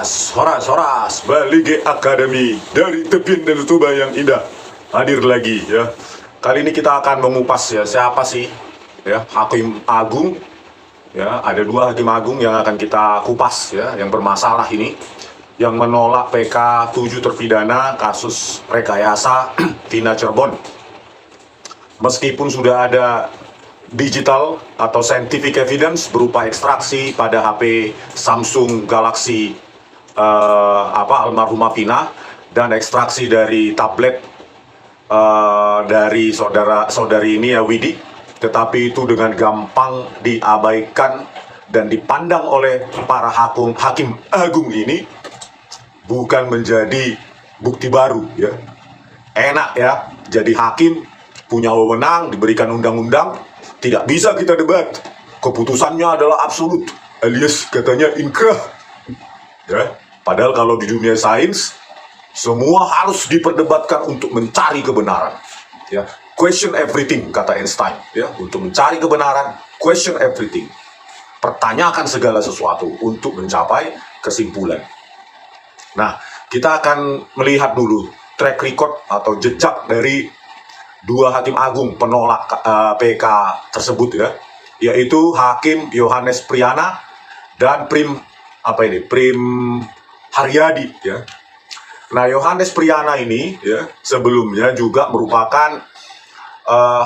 Horas, Balige Academy dari tepian Danau Toba yang indah hadir lagi ya. Kali ini kita akan mengupas ya siapa sih ya Hakim Agung ya. Ada dua Hakim Agung yang akan kita kupas ya, yang bermasalah ini, yang menolak PK 7 terpidana kasus rekayasa Vina Cirebon. Meskipun sudah ada digital atau scientific evidence berupa ekstraksi pada HP Samsung Galaxy almarhumah Vina dan ekstraksi dari tablet dari saudari ini ya, Widi, tetapi itu dengan gampang diabaikan dan dipandang oleh para hakim agung ini bukan menjadi bukti baru ya. Enak ya jadi hakim, punya wewenang, diberikan undang-undang, tidak bisa kita debat, keputusannya adalah absolut alias katanya inkrah ya. Padahal kalau di dunia sains semua harus diperdebatkan untuk mencari kebenaran ya. Question everything kata Einstein ya. Untuk mencari kebenaran, question everything, pertanyakan segala sesuatu untuk mencapai kesimpulan. Nah, kita akan melihat dulu track record atau jejak dari dua hakim agung penolak PK tersebut ya, yaitu Hakim Yohanes Priyana dan Prim Haryadi ya. Nah, Yohanes Priyana ini ya sebelumnya juga merupakan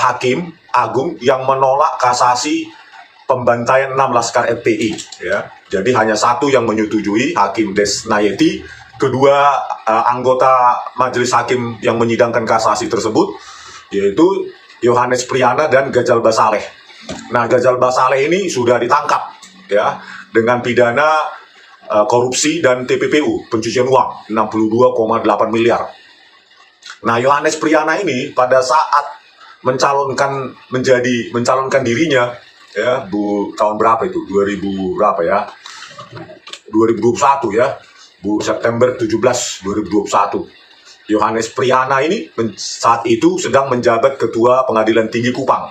hakim agung yang menolak kasasi pembantaian 6 Laskar FPI ya. Jadi hanya satu yang menyetujui, Hakim Desnayeti. Kedua anggota majelis hakim yang menyidangkan kasasi tersebut yaitu Yohanes Priyana dan Gajal Basaleh. Nah, Gajal Basaleh ini sudah ditangkap ya dengan pidana korupsi dan TPPU, pencucian uang 62,8 miliar. Nah, Yohanes Priyana ini pada saat mencalonkan dirinya ya, tahun berapa itu? 2000 berapa ya? 2021 ya. September 17 2021. Yohanes Priyana ini saat itu sedang menjabat Ketua Pengadilan Tinggi Kupang.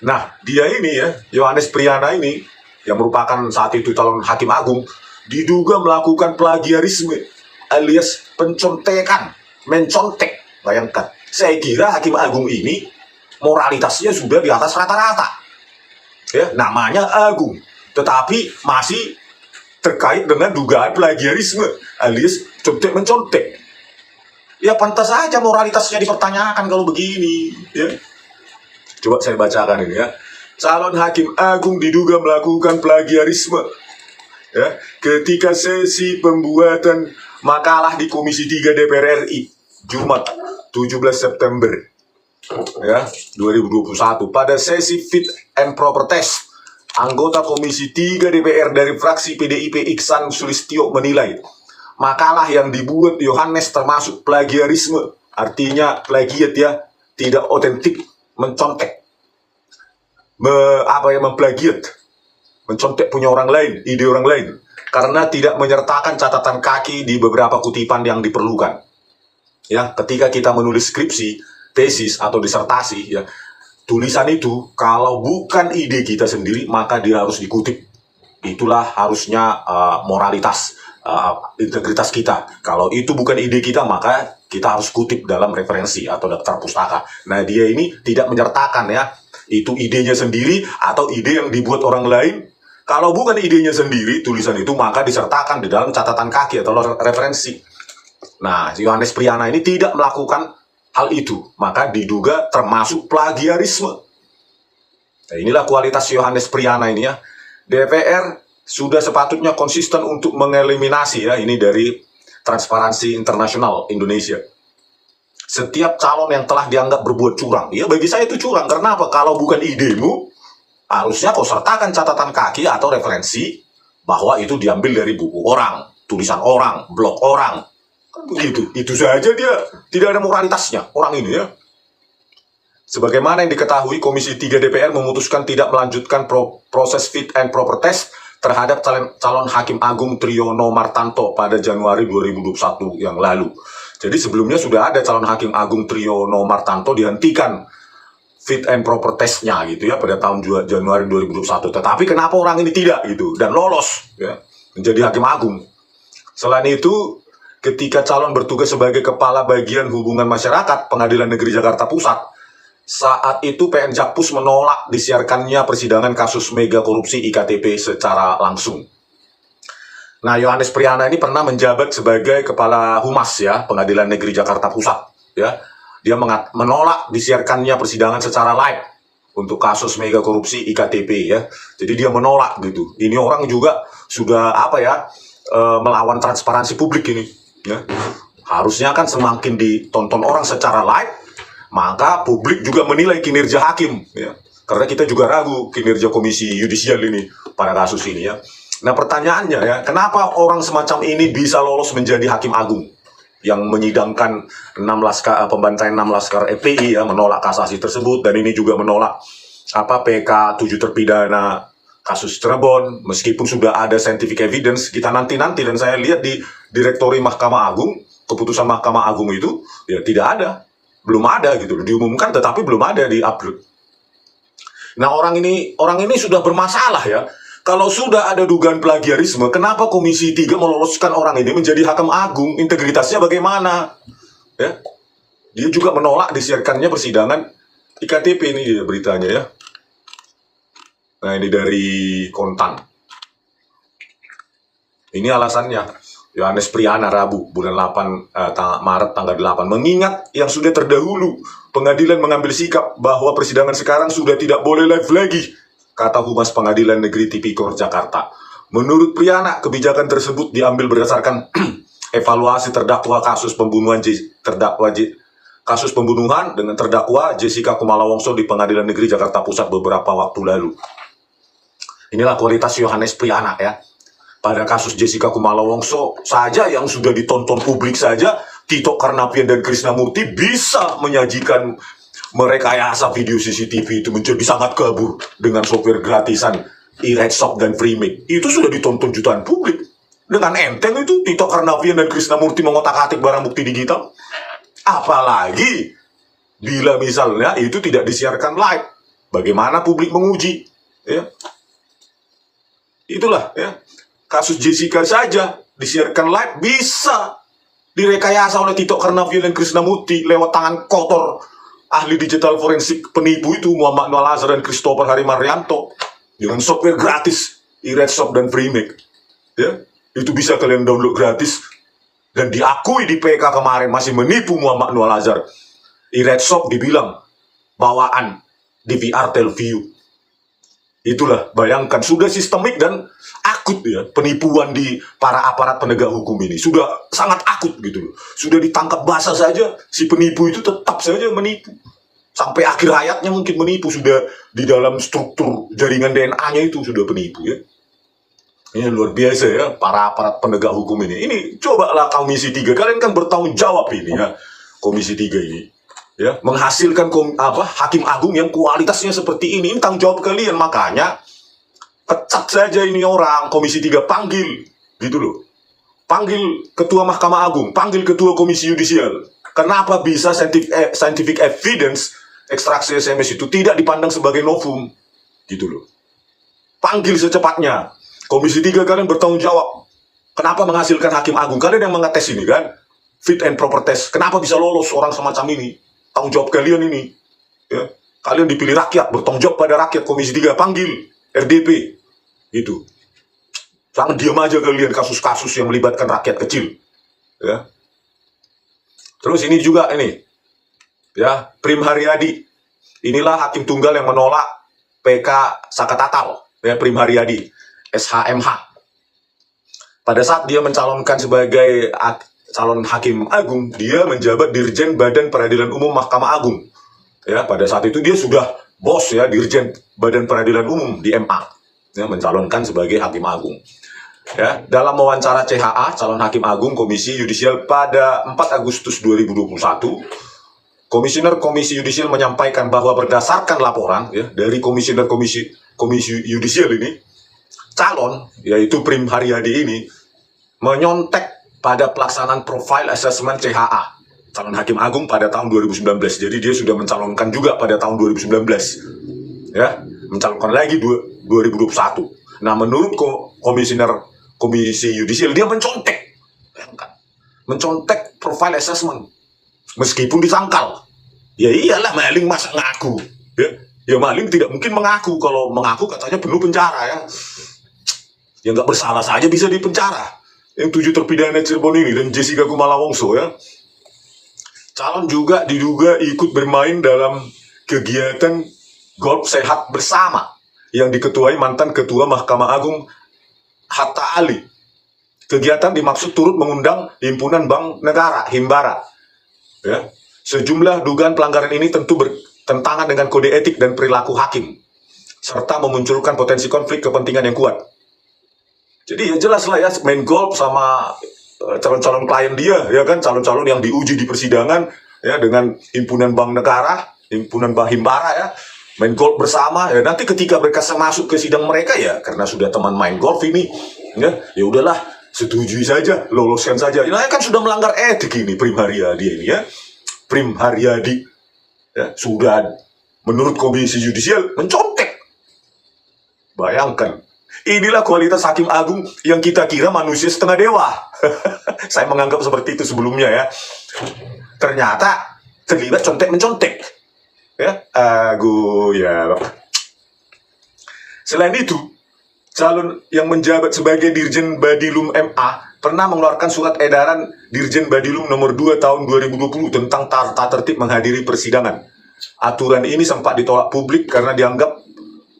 Nah, dia ini ya, Yohanes Priyana ini yang merupakan saat itu calon hakim agung, diduga melakukan plagiarisme alias pencontekan, mencontek. Bayangkan, saya kira hakim agung ini moralitasnya sudah di atas rata-rata. Ya, namanya agung, tetapi masih terkait dengan dugaan plagiarisme alias contek mencontek. Ya pantas saja moralitasnya dipertanyakan kalau begini ya. Coba saya bacakan ini ya. Calon hakim agung diduga melakukan plagiarisme ya ketika sesi pembuatan makalah di Komisi 3 DPR RI Jumat 17 September ya 2021. Pada sesi fit and proper test, anggota Komisi 3 DPR dari fraksi PDIP Iksan Sulistyo menilai makalah yang dibuat Yohanes termasuk plagiarisme, artinya plagiat ya, tidak otentik, mencontek, memplagiat, mencontek punya orang lain, ide orang lain, karena tidak menyertakan catatan kaki di beberapa kutipan yang diperlukan. Ya, ketika kita menulis skripsi, tesis atau disertasi ya, tulisan itu kalau bukan ide kita sendiri maka dia harus dikutip. Itulah harusnya moralitas, integritas kita. Kalau itu bukan ide kita maka kita harus kutip dalam referensi atau daftar pustaka. Nah, dia ini tidak menyertakan ya, itu idenya sendiri atau ide yang dibuat orang lain. Kalau bukan idenya sendiri, tulisan itu maka disertakan di dalam catatan kaki atau referensi. Nah, Yohanes Priyana ini tidak melakukan hal itu, maka diduga termasuk plagiarisme. Nah, inilah kualitas Yohanes Priyana ini ya. DPR sudah sepatutnya konsisten untuk mengeliminasi ya, ini dari Transparansi Internasional Indonesia, setiap calon yang telah dianggap berbuat curang. Ya, bagi saya itu curang. Karena apa? Kalau bukan idemu, harusnya kau sertakan catatan kaki atau referensi bahwa itu diambil dari buku orang, tulisan orang, blog orang. Kan begitu. Itu saja dia tidak ada moralitasnya orang ini ya. Sebagaimana yang diketahui, Komisi 3 DPR memutuskan tidak melanjutkan proses fit and proper test terhadap calon hakim agung Triyono Martanto pada Januari 2021 yang lalu. Jadi sebelumnya sudah ada calon hakim agung Triyono Martanto dihentikan fit and proper testnya gitu ya pada tahun Januari 2021. Tetapi kenapa orang ini tidak gitu dan lolos ya menjadi hakim agung? Selain itu, ketika calon bertugas sebagai Kepala Bagian Hubungan Masyarakat Pengadilan Negeri Jakarta Pusat, saat itu PN Jakpus menolak disiarkannya persidangan kasus mega korupsi IKTP secara langsung. Nah, Yohanes Priyana ini pernah menjabat sebagai Kepala Humas ya, Pengadilan Negeri Jakarta Pusat ya. Dia menolak disiarkannya persidangan secara live untuk kasus mega korupsi IKTP ya. Jadi dia menolak gitu. Ini orang juga sudah apa ya, melawan transparansi publik ini ya. Harusnya kan semakin ditonton orang secara live, maka publik juga menilai kinerja hakim ya. Karena kita juga ragu kinerja Komisi Yudisial ini pada kasus ini ya. Nah, pertanyaannya ya, kenapa orang semacam ini bisa lolos menjadi hakim agung yang menyidangkan pembantaian 6 laskar FPI ya, menolak kasasi tersebut, dan ini juga menolak PK 7 terpidana kasus Cirebon, meskipun sudah ada scientific evidence. Kita nanti dan saya lihat di Direktori Mahkamah Agung, keputusan Mahkamah Agung itu ya tidak ada, belum ada gitu, diumumkan tetapi belum ada di upload. Nah, orang ini sudah bermasalah ya. Kalau sudah ada dugaan plagiarisme, kenapa Komisi 3 meloloskan orang ini menjadi hakim agung? Integritasnya bagaimana? Ya. Dia juga menolak disiarkannya persidangan IKTP, ini dia beritanya ya. Nah, ini dari Kontan. Ini alasannya. Yohanes Priyana, Rabu, bulan 8, Maret tanggal 8. Mengingat yang sudah terdahulu, pengadilan mengambil sikap bahwa persidangan sekarang sudah tidak boleh live lagi, kata Humas Pengadilan Negeri Tipikor Jakarta. Menurut Priyana, kebijakan tersebut diambil berdasarkan evaluasi terdakwa kasus pembunuhan dengan terdakwa Jessica Kumala Wongso di Pengadilan Negeri Jakarta Pusat beberapa waktu lalu. Inilah kualitas Yohanes Priyana ya. Pada kasus Jessica Kumala Wongso saja yang sudah ditonton publik saja, Tito Karnavian dan Krisnamurti bisa menyajikan merekayasa video CCTV itu menjadi sangat kabur dengan software gratisan iRedShop dan Freemake. Itu sudah ditonton jutaan publik. Dengan enteng itu Tito Karnavian dan Krisnamurti mengotak-atik barang bukti digital. Apalagi bila misalnya itu tidak disiarkan live. Bagaimana publik menguji? Ya. Itulah ya. Kasus Jessica saja disiarkan live bisa direkayasa oleh Tito Karnavian dan Krisnamurti lewat tangan kotor ahli digital forensik penipu itu Muhammad Noel Azhar dan Christopher Harimaryanto dengan software gratis iRedShop dan Freemake. Ya, itu bisa kalian download gratis dan diakui di PK kemarin masih menipu Muhammad Noel Azhar. iRedShop dibilang bawaan DVR Telview. Itulah, bayangkan, sudah sistemik dan akut ya, penipuan di para aparat penegak hukum ini. Sudah sangat akut gitu loh. Sudah ditangkap basah saja, si penipu itu tetap saja menipu. Sampai akhir hayatnya mungkin menipu, sudah di dalam struktur jaringan DNA-nya itu sudah penipu ya. Ini luar biasa ya, para aparat penegak hukum ini. Ini cobalah Komisi 3, kalian kan bertanggung jawab ini ya, Komisi 3 ini. Ya, menghasilkan hakim agung yang kualitasnya seperti ini tanggung jawab kalian. Makanya pecat saja ini orang. Komisi 3 panggil gitu loh, panggil ketua Mahkamah Agung, panggil ketua Komisi Yudisial. Kenapa bisa scientific evidence ekstraksi SMS itu tidak dipandang sebagai novum gitu loh? Panggil secepatnya. Komisi 3 kalian bertanggung jawab. Kenapa menghasilkan hakim agung? Kalian yang mengetes ini kan, fit and proper test. Kenapa bisa lolos orang semacam ini? Tanggung jawab kalian ini ya. Kalian dipilih rakyat, bertanggung jawab pada rakyat. Komisi 3 panggil RDP gitu. Jangan diam aja kalian kasus-kasus yang melibatkan rakyat kecil ya. Terus ini juga ini ya, Prim Haryadi. Inilah hakim tunggal yang menolak PK Sakatatal ya, Prim Haryadi SHMH. Pada saat dia mencalonkan sebagai calon hakim agung, dia menjabat Dirjen Badan Peradilan Umum Mahkamah Agung. Ya, pada saat itu dia sudah bos ya, Dirjen Badan Peradilan Umum di MA. Ya, mencalonkan sebagai hakim agung. Ya, dalam wawancara CHA, calon hakim agung Komisi Yudisial pada 4 Agustus 2021, Komisioner Komisi Yudisial menyampaikan bahwa berdasarkan laporan ya dari Komisioner Komisi Yudisial ini, calon yaitu Prim Haryadi ini menyontek pada pelaksanaan profile assessment CHA calon hakim agung pada tahun 2019. Jadi dia sudah mencalonkan juga pada tahun 2019 ya, mencalonkan lagi 2021. Nah, menurut Komisioner Komisi Yudisial, dia mencontek mencontek profile assessment meskipun disangkal. Ya iyalah, maling masa ngaku. Ya maling tidak mungkin mengaku. Kalau mengaku katanya penuh penjara ya. Ya nggak bersalah saja bisa dipenjara. Yang 7 terpidana Cirebon ini dan Jessica Kumala Wongso ya. Calon juga diduga ikut bermain dalam kegiatan golf sehat bersama yang diketuai mantan Ketua Mahkamah Agung Hatta Ali. Kegiatan dimaksud turut mengundang Himpunan Bank Negara (Himbara). Ya. Sejumlah dugaan pelanggaran ini tentu bertentangan dengan kode etik dan perilaku hakim, serta memunculkan potensi konflik kepentingan yang kuat. Jadi ya jelas lah ya, main golf sama calon-calon klien dia, ya kan, calon-calon yang diuji di persidangan ya dengan Himpunan Bank Negara, Himpunan Bank Himbara ya, main golf bersama ya. Nanti ketika mereka masuk ke sidang mereka ya, karena sudah teman main golf ini ya udahlah, setujui saja, loloskan saja. Ini kan sudah melanggar etik ini Prim Haryadi ini ya. Prim Haryadi ya, sudah menurut Komisi Yudisial mencontek. Bayangkan, inilah kualitas Hakim Agung yang kita kira manusia setengah dewa. Saya menganggap seperti itu sebelumnya ya. Ternyata terlibat contek-mencontek. Ya, ya. Selain itu, calon yang menjabat sebagai Dirjen Badilum MA pernah mengeluarkan surat edaran Dirjen Badilum nomor 2 tahun 2020 tentang tata tertib menghadiri persidangan. Aturan ini sempat ditolak publik karena dianggap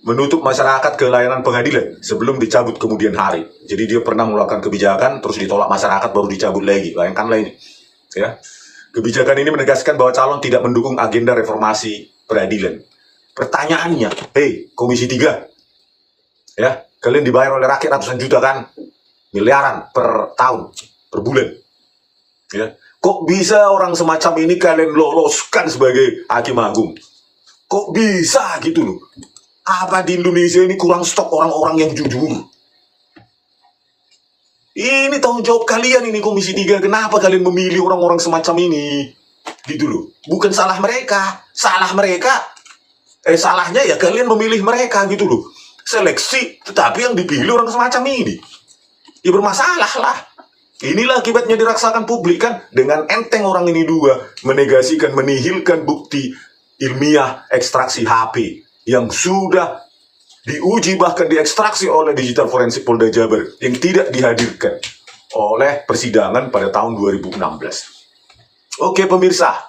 menutup masyarakat ke layanan pengadilan sebelum dicabut kemudian hari. Jadi dia pernah mengeluarkan kebijakan terus ditolak masyarakat baru dicabut lagi. Bayangkanlah ini. Ya. Kebijakan ini menegaskan bahwa calon tidak mendukung agenda reformasi peradilan. Pertanyaannya, Komisi 3, ya, kalian dibayar oleh rakyat ratusan juta kan? Miliaran per tahun, per bulan. Ya. Kok bisa orang semacam ini kalian loloskan sebagai Hakim Agung? Kok bisa gitu loh? Apa di Indonesia ini kurang stok orang-orang yang jujur? Ini tanggung jawab kalian ini Komisi 3. Kenapa kalian memilih orang-orang semacam ini? Gitu loh. Bukan salah mereka. Salah mereka. Salahnya ya kalian memilih mereka gitu loh. Seleksi, tetapi yang dipilih orang semacam ini. Ya bermasalah lah. Inilah akibatnya dirasakan publik kan. Dengan enteng orang ini dua menegasikan, menihilkan bukti ilmiah ekstraksi HP yang sudah diuji bahkan diekstraksi oleh digital forensik Polda Jabar yang tidak dihadirkan oleh persidangan pada tahun 2016. Oke pemirsa,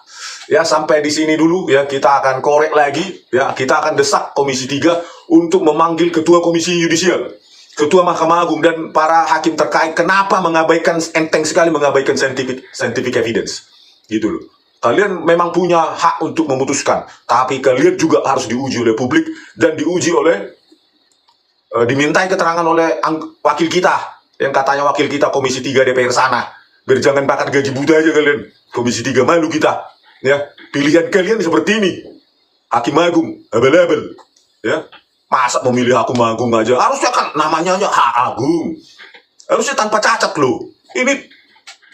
ya sampai di sini dulu ya, kita akan korek lagi ya, kita akan desak Komisi 3 untuk memanggil Ketua Komisi Yudisial, Ketua Mahkamah Agung dan para hakim terkait kenapa mengabaikan, enteng sekali mengabaikan scientific evidence. Gitu loh. Kalian memang punya hak untuk memutuskan, tapi kalian juga harus diuji oleh publik dan diuji oleh dimintai keterangan oleh wakil kita, yang katanya wakil kita Komisi 3 DPR sana. Biar jangan bakar gaji buta aja kalian. Komisi 3 malu kita. Ya, pilihan kalian seperti ini. Hakim Agung, abal-abal. Ya, masa memilih Hakim Agung aja? Harusnya kan namanya aja Hak Agung. Harusnya tanpa cacat loh. Ini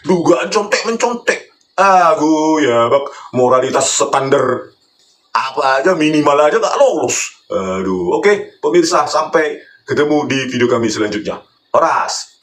dugaan contek-mencontek. Ya, moralitas standar apa aja, minimal aja gak lolos. Aduh, oke, pemirsa, sampai ketemu di video kami selanjutnya. Horas.